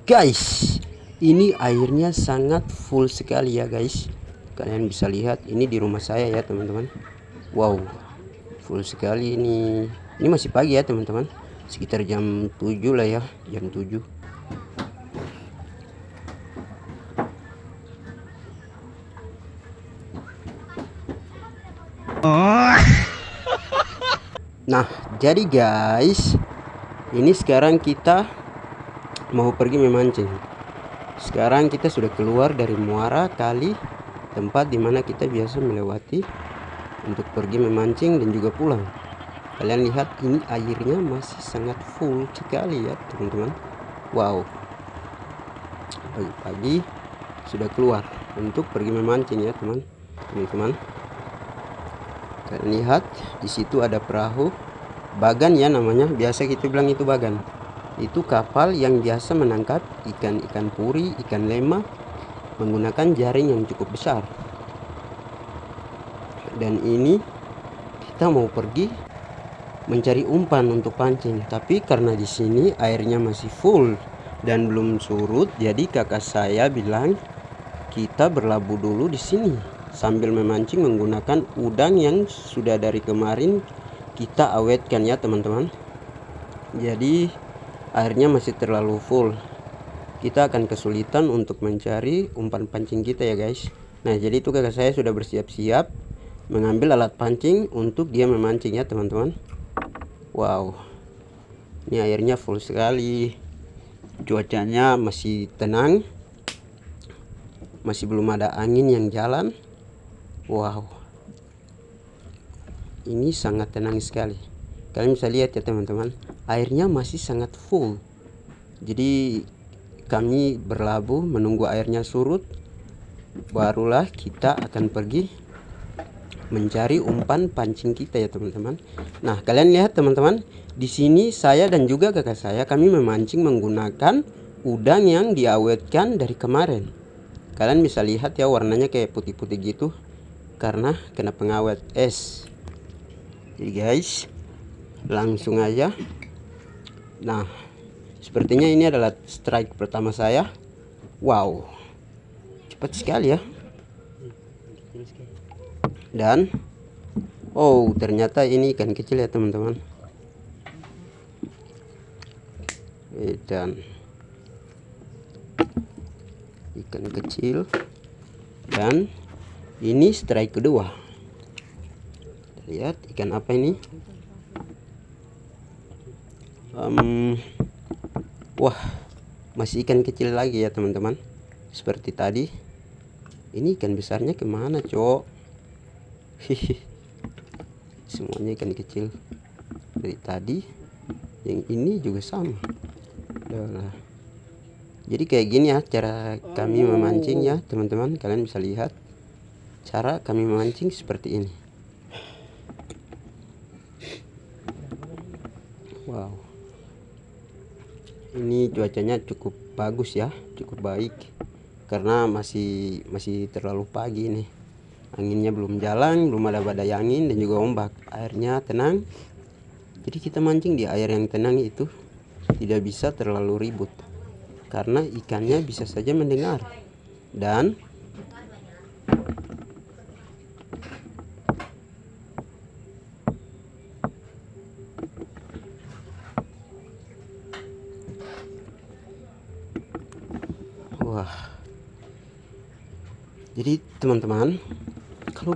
Guys, ini airnya sangat full sekali ya guys. Kalian bisa lihat ini di rumah saya ya teman-teman. Wow, full sekali ini. Ini masih pagi ya teman-teman. Sekitar jam 7 lah ya, jam 7. Nah, jadi guys, ini sekarang kita mau pergi memancing. Sekarang kita sudah keluar dari muara kali, tempat dimana kita biasa melewati untuk pergi memancing dan juga pulang. Kalian lihat ini airnya masih sangat full sekali ya teman-teman. Wow, pagi-pagi sudah keluar untuk pergi memancing ya teman-teman. Kalian lihat di situ ada perahu bagan ya namanya, biasa kita bilang itu bagan. Itu kapal yang biasa menangkap ikan-ikan puri, ikan lema menggunakan jaring yang cukup besar. Dan ini kita mau pergi mencari umpan untuk pancing, tapi karena di sini airnya masih full dan belum surut, jadi kakak saya bilang kita berlabuh dulu di sini sambil memancing menggunakan udang yang sudah dari kemarin kita awetkan ya teman-teman. Jadi airnya masih terlalu full, kita akan kesulitan untuk mencari umpan pancing kita ya guys. Nah jadi itu kakak saya sudah bersiap-siap mengambil alat pancing untuk dia memancing ya teman-teman. Wow, ini airnya full sekali, cuacanya masih tenang, masih belum ada angin yang jalan. Wow, ini sangat tenang sekali. Kalian bisa lihat ya teman-teman, airnya masih sangat full. Jadi kami berlabuh menunggu airnya surut, barulah kita akan pergi mencari umpan pancing kita ya teman-teman. Nah kalian lihat teman-teman, di sini saya dan juga kakak saya kami memancing menggunakan udang yang diawetkan dari kemarin. Kalian bisa lihat ya warnanya kayak putih-putih gitu karena kena pengawet es. Jadi guys, langsung aja. Nah, sepertinya ini adalah strike pertama saya. Wow, cepat sekali ya. Dan oh, ternyata ini ikan kecil ya teman-teman. Dan ikan kecil, dan ini strike kedua. Lihat ikan apa ini? Wah, masih ikan kecil lagi ya teman-teman. Seperti tadi. Ini ikan besarnya kemana cok? Semuanya ikan kecil dari tadi. Yang ini juga sama. Jadi kayak gini ya cara kami memancing ya teman-teman. Kalian bisa lihat cara kami memancing seperti ini. Wow, ini cuacanya cukup bagus ya, cukup baik karena masih terlalu pagi nih. Anginnya belum jalan, belum ada badai angin dan juga ombak. Airnya tenang. Jadi kita mancing di air yang tenang itu tidak bisa terlalu ribut karena ikannya bisa saja mendengar. Dan wah, jadi teman-teman, kalau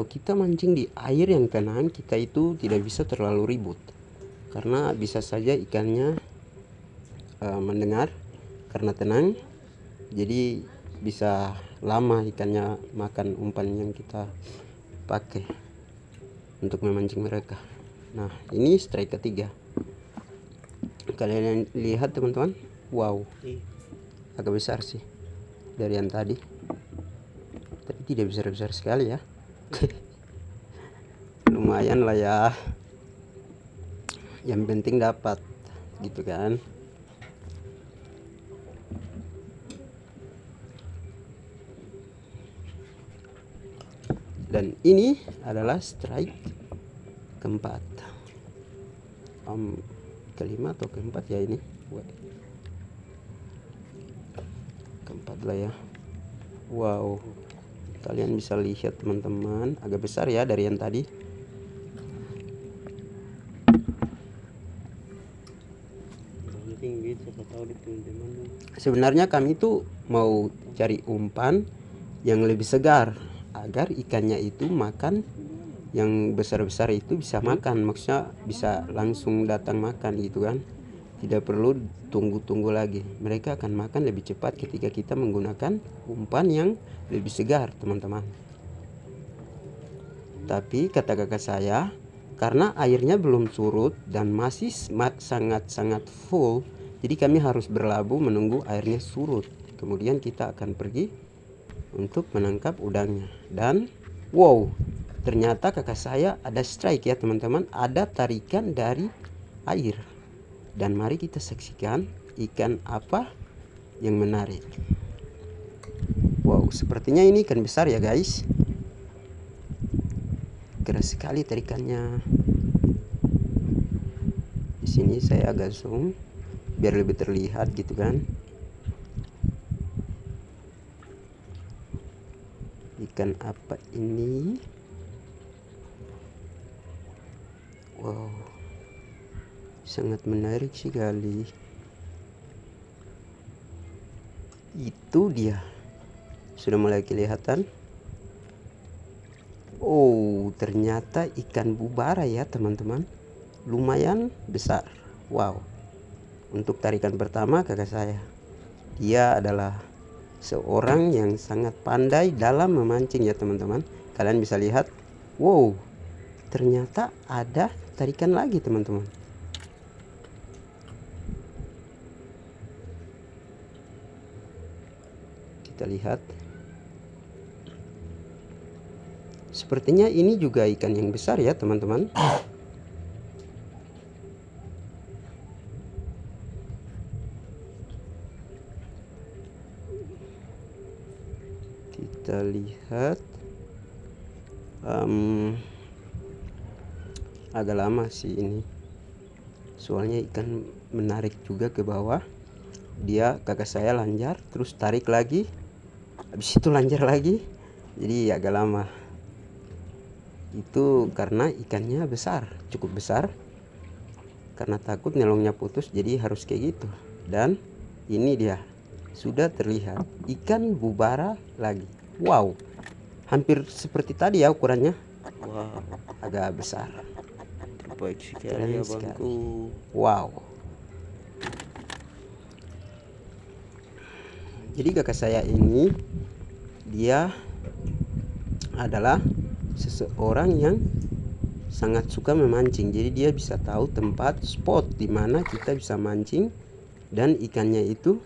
kita mancing di air yang tenang, kita itu tidak bisa terlalu ribut karena bisa saja ikannya mendengar karena tenang. Jadi bisa lama ikannya makan umpan yang kita pakai untuk memancing mereka. Nah ini strike ketiga. Kalian lihat teman-teman, wow, agak besar sih dari yang tadi, tapi tidak besar-besar sekali ya. Lumayan lah ya, yang penting dapat gitu kan. Dan ini adalah strike keempat, kelima atau keempat ya ini. lah ya. Wow, kalian bisa lihat teman-teman, agak besar ya dari yang tadi. Sebenarnya kami tuh mau cari umpan yang lebih segar agar ikannya itu makan, yang besar-besar itu bisa makan, maksudnya bisa langsung datang makan gitu kan, tidak perlu tunggu-tunggu lagi. Mereka akan makan lebih cepat ketika kita menggunakan umpan yang lebih segar teman-teman. Tapi kata kakak saya, karena airnya belum surut dan masih sangat-sangat full, jadi kami harus berlabuh menunggu airnya surut. Kemudian kita akan pergi untuk menangkap udangnya. Dan wow, ternyata kakak saya ada strike ya teman-teman, ada tarikan dari air. Dan mari kita saksikan ikan apa yang menarik. Wow, sepertinya ini ikan besar ya guys. Keras sekali tarikannya. Di sini saya agak zoom biar lebih terlihat gitu kan. Ikan apa ini? Wow, sangat menarik sekali. Itu dia, sudah mulai kelihatan. Oh, ternyata ikan bubara ya teman-teman, lumayan besar. Wow, untuk tarikan pertama kakak saya, dia adalah seorang yang sangat pandai dalam memancing ya teman-teman. Kalian bisa lihat, wow, ternyata ada tarikan lagi teman-teman. Kita lihat, sepertinya ini juga ikan yang besar ya teman-teman. Kita lihat, agak lama sih ini, soalnya ikan menarik juga ke bawah. Dia kakak saya lanjar terus tarik lagi, habis itu lanjar lagi, jadi agak lama. Itu karena ikannya besar, cukup besar. Karena takut nelongnya putus, jadi harus kayak gitu. Dan ini dia, sudah terlihat ikan bubara lagi. Wow, hampir seperti tadi ya ukurannya. Wow, Agak besar. terbaik sekali ya abangku. Wow. Jadi kakak saya ini, dia adalah seseorang yang sangat suka memancing. Jadi dia bisa tahu tempat spot di mana kita bisa mancing dan ikannya itu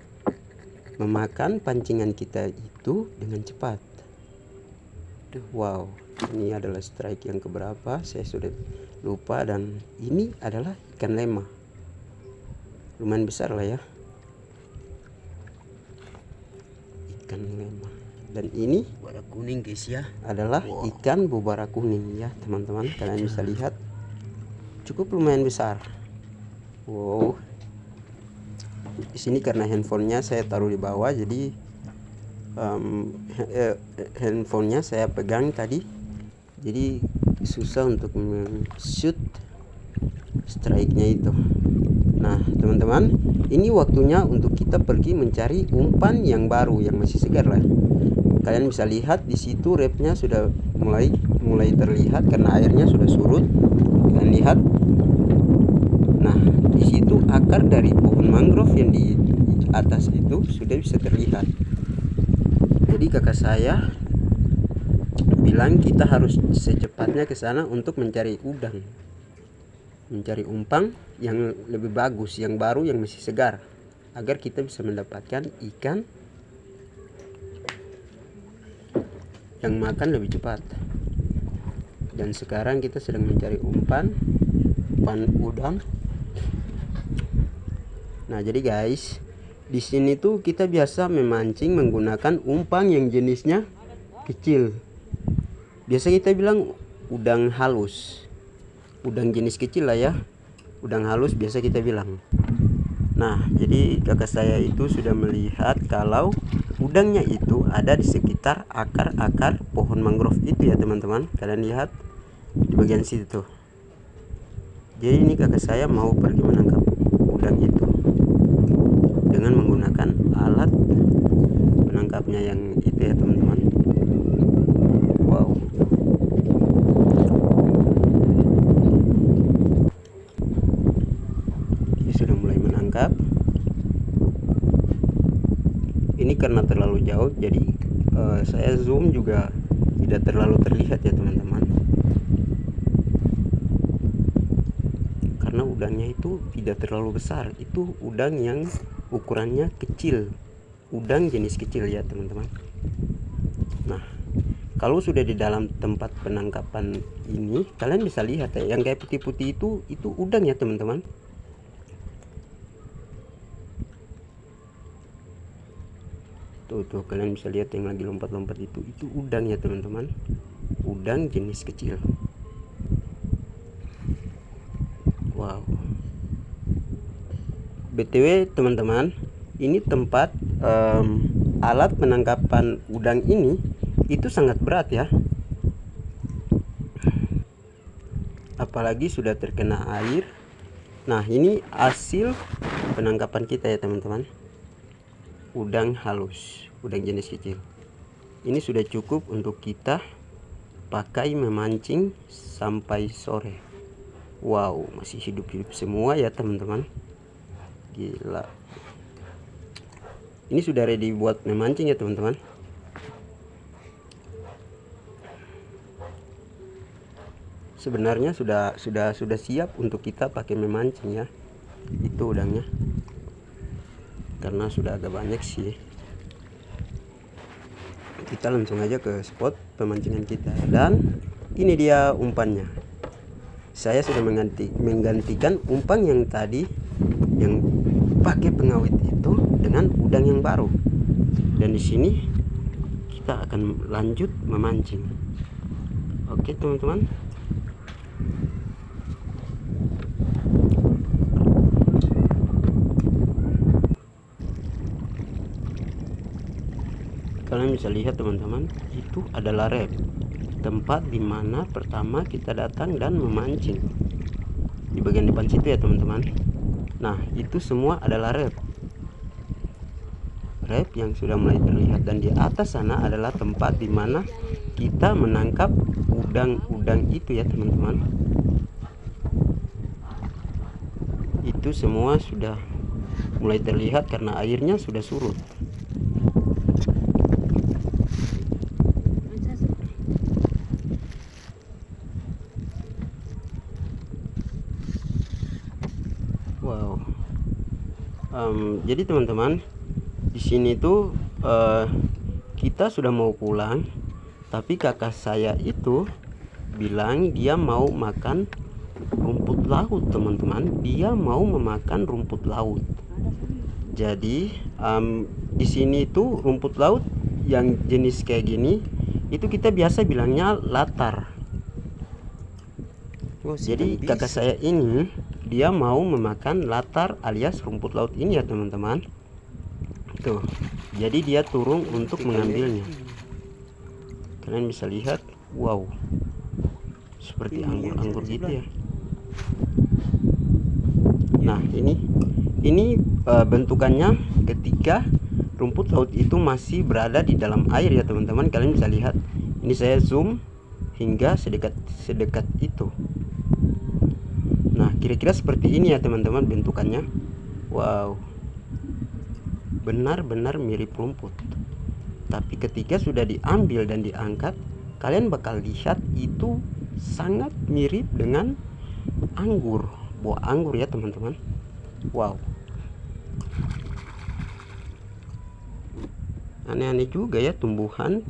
memakan pancingan kita itu dengan cepat. Wow, ini adalah strike yang keberapa, saya sudah lupa. Dan ini adalah ikan lema, lumayan besar lah ya, ikan lema. Dan ini Warna kuning guys ya, adalah ikan bubara kuning ya teman-teman. Kalian bisa lihat, cukup lumayan besar. Wow, di sini karena handphonenya saya taruh di bawah, jadi handphonenya saya pegang tadi, jadi susah untuk men-shoot strike-nya itu. Nah teman-teman, ini waktunya untuk kita pergi mencari umpan yang baru, yang masih segar lah. Kalian bisa lihat di situ repnya sudah mulai terlihat karena airnya sudah surut. Kalian lihat, nah di situ akar dari pohon mangrove yang di atas itu sudah bisa terlihat. Jadi kakak saya bilang kita harus secepatnya ke sana untuk mencari udang, mencari umpan yang lebih bagus, yang baru, yang masih segar, agar kita bisa mendapatkan ikan yang makan lebih cepat. Dan sekarang kita sedang mencari umpan udang. Nah jadi guys, di sini tuh kita biasa memancing menggunakan umpan yang jenisnya kecil. Biasa kita bilang udang halus, udang jenis kecil lah ya, udang halus biasa kita bilang. Nah, jadi kakak saya itu sudah melihat kalau udangnya itu ada di sekitar akar-akar pohon mangrove itu ya teman-teman. Kalian lihat di bagian situ tuh. Jadi ini kakak saya mau pergi menangkap udang itu dengan menggunakan alat penangkapnya yang itu ya teman-teman. Wow. Dia sudah mulai menangkap. Ini karena terlalu jauh, jadi saya zoom juga tidak terlalu terlihat ya teman-teman. Karena udangnya itu tidak terlalu besar, itu udang yang ukurannya kecil, udang jenis kecil ya teman-teman. Nah, kalau sudah di dalam tempat penangkapan ini, kalian bisa lihat ya, yang kayak putih-putih itu udang ya teman-teman. Tuh kalian bisa lihat yang lagi lompat-lompat itu udang ya teman-teman, udang jenis kecil. Wow. BTW teman-teman, ini tempat alat penangkapan udang ini itu sangat berat ya, apalagi sudah terkena air. Nah, ini hasil penangkapan kita ya teman-teman, udang halus, udang jenis kecil. Ini sudah cukup untuk kita pakai memancing sampai sore. Wow, masih hidup-hidup semua ya teman-teman. Gila. Ini sudah ready buat memancing ya teman-teman. Sebenarnya sudah siap untuk kita pakai memancing ya. Itu udangnya. Karena sudah agak banyak sih. Kita langsung aja ke spot pemancingan kita, dan ini dia umpannya. Saya sudah menggantikan umpan yang tadi yang pakai pengawet itu dengan udang yang baru. Dan di sini kita akan lanjut memancing. Oke teman-teman. Kalian bisa lihat teman-teman, itu adalah rep, tempat dimana pertama kita datang dan memancing. Di bagian depan situ ya teman-teman. Nah, itu semua adalah rep yang sudah mulai terlihat, dan di atas sana adalah tempat dimana kita menangkap udang-udang itu ya teman-teman. Itu semua sudah mulai terlihat karena airnya sudah surut. Wow. Jadi teman-teman, di sini tuh kita sudah mau pulang, tapi kakak saya itu bilang dia mau makan rumput laut teman-teman. Dia mau memakan rumput laut. Jadi di sini tuh rumput laut yang jenis kayak gini itu kita biasa bilangnya latar. Jadi kakak saya ini dia mau memakan latar alias rumput laut ini ya teman-teman. Tuh, jadi dia turun untuk mengambilnya. Kalian bisa lihat, wow, seperti anggur-anggur gitu ya. Nah, ini bentukannya ketika rumput laut itu masih berada di dalam air ya teman-teman. Kalian bisa lihat. Ini saya zoom hingga sedekat itu. Nah, kira-kira seperti ini ya teman-teman bentukannya. Wow, benar-benar mirip rumput. Tapi ketika sudah diambil dan diangkat, kalian bakal lihat itu sangat mirip dengan anggur, buah anggur ya teman-teman. Wow, aneh-aneh juga ya tumbuhan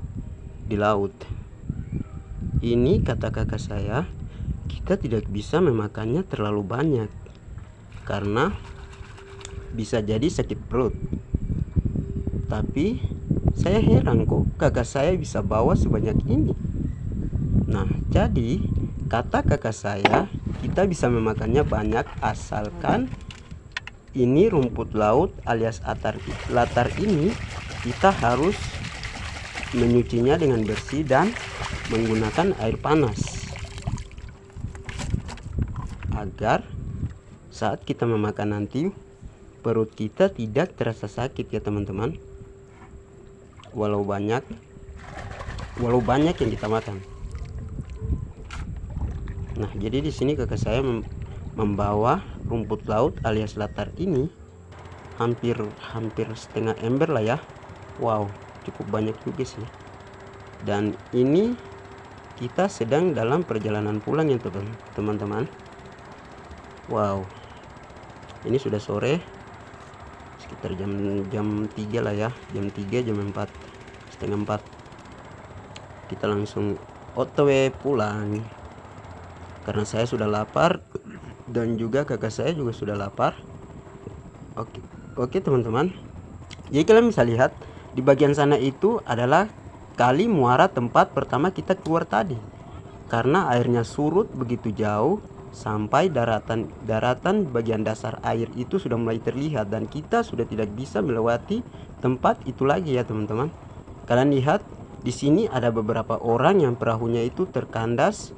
di laut ini. Kata kakak saya, kita tidak bisa memakannya terlalu banyak karena bisa jadi sakit perut. Tapi saya heran kok kakak saya bisa bawa sebanyak ini. Nah, jadi kata kakak saya, kita bisa memakannya banyak asalkan ini rumput laut alias latar ini kita harus menyucinya dengan bersih dan menggunakan air panas agar saat kita memakan nanti perut kita tidak terasa sakit ya teman-teman, walau banyak yang kita makan. Nah, jadi di sini kakak saya membawa rumput laut alias latar ini hampir setengah ember lah ya. Wow, cukup banyak juga sih. Dan ini kita sedang dalam perjalanan pulang ya teman-teman. Wow, ini sudah sore, sekitar jam 3 lah ya, jam 3 jam 4 setengah 4. Kita langsung OTW pulang karena saya sudah lapar dan juga kakak saya juga sudah lapar. Oke teman-teman, jadi kalian bisa lihat di bagian sana itu adalah kali muara tempat pertama kita keluar tadi, karena airnya surut begitu jauh sampai daratan bagian dasar air itu sudah mulai terlihat dan kita sudah tidak bisa melewati tempat itu lagi ya teman-teman. Kalian lihat di sini ada beberapa orang yang perahunya itu terkandas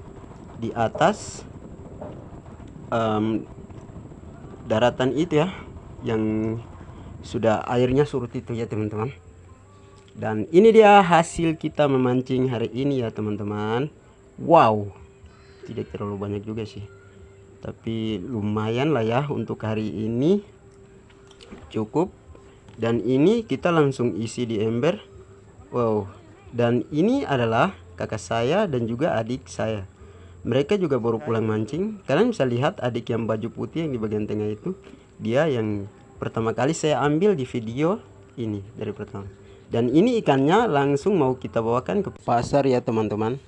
di atas daratan itu ya, yang sudah airnya surut itu ya teman-teman. Dan ini dia hasil kita memancing hari ini ya teman-teman. Wow, tidak terlalu banyak juga sih, tapi lumayan lah ya untuk hari ini, cukup. Dan ini kita langsung isi di ember. Wow, dan ini adalah kakak saya dan juga adik saya, mereka juga baru pulang mancing. Kalian bisa lihat adik yang baju putih yang di bagian tengah itu, dia yang pertama kali saya ambil di video ini dari pertama. Dan ini ikannya langsung mau kita bawakan ke pasar ya teman-teman.